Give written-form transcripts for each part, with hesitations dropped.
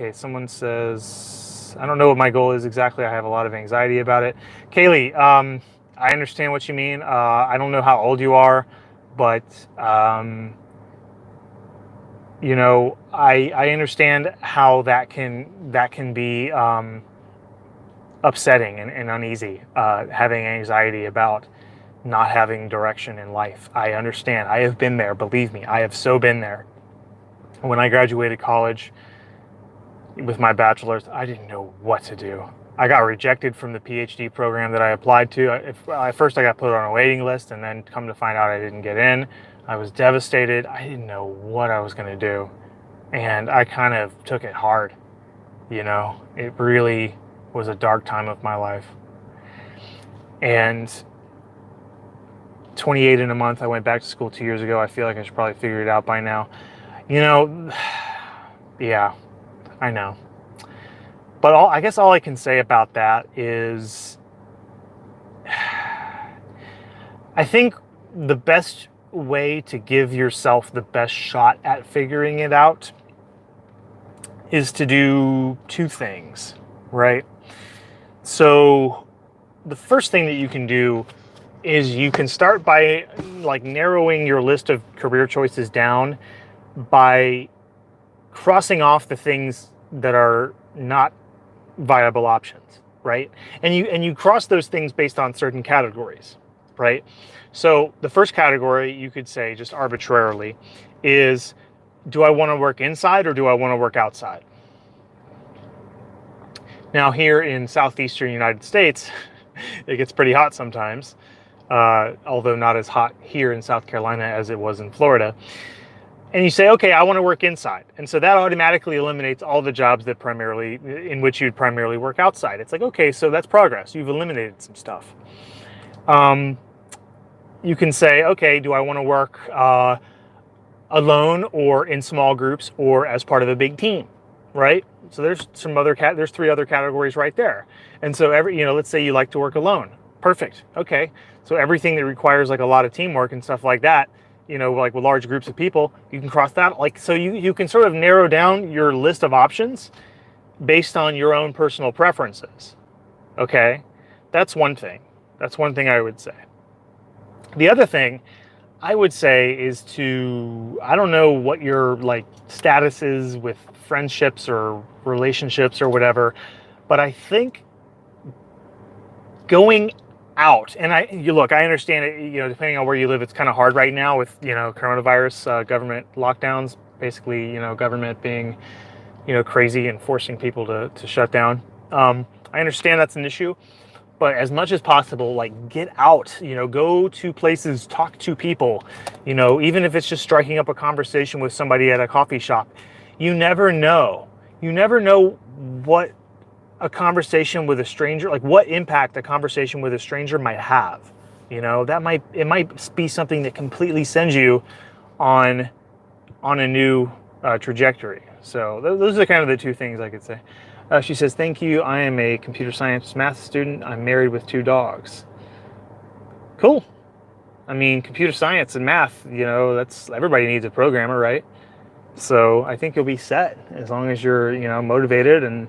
Okay, someone says, I don't know what my goal is exactly. I have a lot of anxiety about it. Kaylee, I understand what you mean. I don't know how old you are, but I understand how that can be upsetting and uneasy. Having anxiety about not having direction in life. I understand. I have been there. Believe me, I have so been there. When I graduated college with my bachelor's, I didn't know what to do. I got rejected from the PhD program that I applied to. At first I got put on a waiting list, and then come to find out I didn't get in. I was devastated. I didn't know what I was going to do. And I kind of took it hard. It really was a dark time of my life. And 28 in a month, I went back to school 2 years ago. I feel like I should probably figure it out by now. Yeah, I know. But I guess all I can say about that is I think the best way to give yourself the best shot at figuring it out is to do two things, right? So the first thing that you can do is you can start by narrowing your list of career choices down by crossing off the things that are not viable options, right? And you cross those things based on certain categories, right? So the first category, you could say just arbitrarily, is, do I want to work inside or do I want to work outside? Now here in southeastern United States, it gets pretty hot sometimes, although not as hot here in South Carolina as it was in Florida. And you say, okay, I want to work inside. And so that automatically eliminates all the jobs in which you'd primarily work outside. It's like, okay, so that's progress. You've eliminated some stuff. You can say, okay, do I want to work alone or in small groups or as part of a big team, right? So there's three other categories right there. And so let's say you like to work alone. Perfect. Okay. So everything that requires a lot of teamwork and stuff like that, with large groups of people, you can cross that. So you can sort of narrow down your list of options based on your own personal preferences. Okay? That's one thing. That's one thing I would say. The other thing I would say is I don't know what your status is with friendships or relationships or whatever, but I think going out, and I understand it, depending on where you live, it's kind of hard right now with, coronavirus, government lockdowns, basically, government being, crazy and forcing people to shut down. I understand that's an issue, but as much as possible, get out, go to places, talk to people, even if it's just striking up a conversation with somebody at a coffee shop. You never know what a conversation with a stranger, what impact a conversation with a stranger might have. It might be something that completely sends you on a new trajectory. So those are kind of the two things I could say. She says, thank you. I am a computer science math student. I'm married with 2 dogs. Cool. I mean, computer science and math, that's, everybody needs a programmer, right? So I think you'll be set as long as you're, motivated, and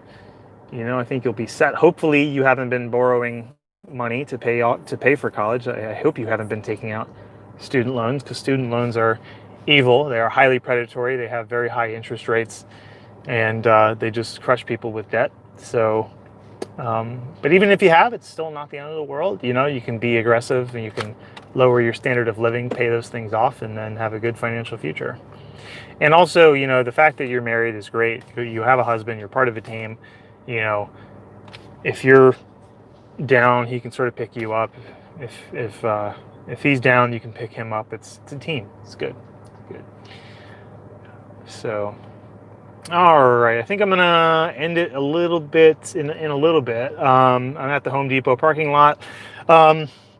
I think you'll be set. Hopefully you haven't been borrowing money to pay for college. I hope you haven't been taking out student loans, because student loans are evil. They are highly predatory. They have very high interest rates, and they just crush people with debt. So, but even if you have, it's still not the end of the world. You can be aggressive and you can lower your standard of living, pay those things off, and then have a good financial future. And also, the fact that you're married is great. You have a husband, you're part of a team. If you're down, he can sort of pick you up. If he's down, you can pick him up. It's a team. It's good. So, all right. I think I'm gonna end it a little bit in a little bit. I'm at the Home Depot parking lot.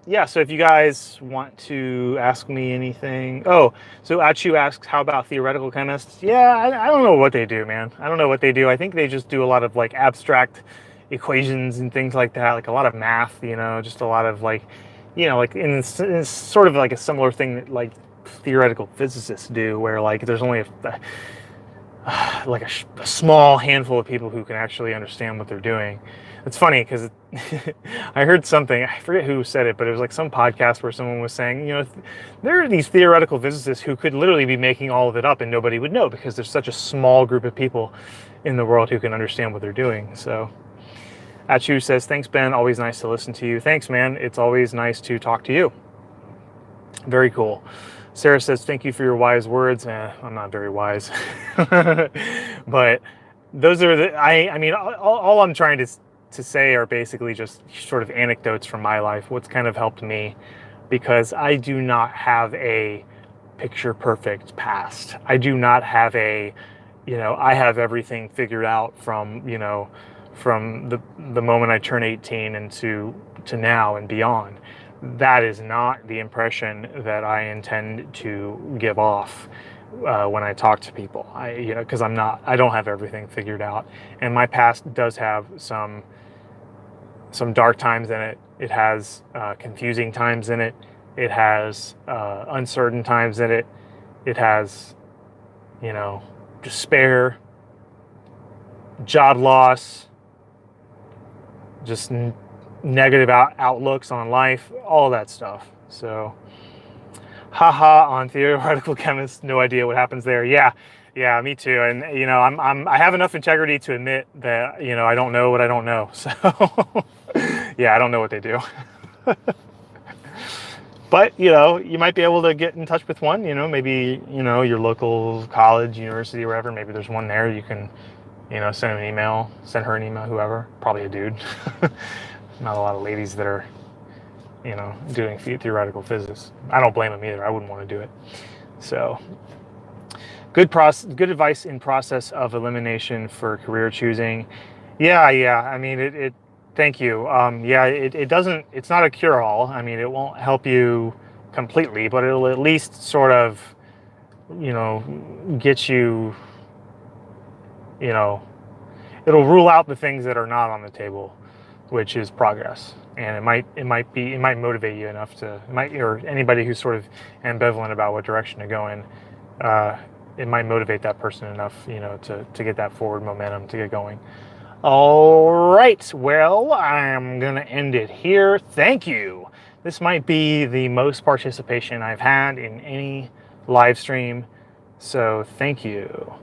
Yeah. So if you guys want to ask me anything, so Achu asks, how about theoretical chemists? Yeah, I don't know what they do, man. I don't know what they do. I think they just do a lot of abstract equations and things like that, a lot of math, just a lot of in sort of a similar thing that theoretical physicists do, where there's only like a small handful of people who can actually understand what they're doing. It's funny because I heard something, I forget who said it, but it was like some podcast where someone was saying, there are these theoretical physicists who could literally be making all of it up and nobody would know because there's such a small group of people in the world who can understand what they're doing. So Achu says, thanks, Ben. Always nice to listen to you. Thanks, man. It's always nice to talk to you. Very cool. Sarah says, thank you for your wise words. I'm not very wise. But those are I mean, all I'm trying to say are basically just sort of anecdotes from my life, what's kind of helped me, because I do not have a picture perfect past. I do not have I have everything figured out from the moment I turn 18 and to now and beyond. That is not the impression that I intend to give off when I talk to people. Because I don't have everything figured out, and my past does have some dark times in it. It has confusing times in it. It has uncertain times in it. It has, despair, job loss, just negative outlooks on life, all that stuff. So, haha on theoretical chemists, no idea what happens there. Yeah, me too. And I have enough integrity to admit that I don't know what I don't know. So, yeah, I don't know what they do. But you might be able to get in touch with one. Maybe your local college, university, or whatever. Maybe there's one there. You can send an email, send her an email, whoever. Probably a dude. Not a lot of ladies that are, doing theoretical physics. I don't blame them either. I wouldn't want to do it. So, good advice in process of elimination for career choosing. Yeah. I mean, thank you. It doesn't. It's not a cure-all. I mean, it won't help you completely, but it'll at least sort of, get you. It'll rule out the things that are not on the table, which is progress, and it might motivate you enough or anybody who's sort of ambivalent about what direction to go in, it might motivate that person enough, to get that forward momentum to get going. All right, well, I'm gonna end it here. Thank you. This might be the most participation I've had in any live stream, so thank you.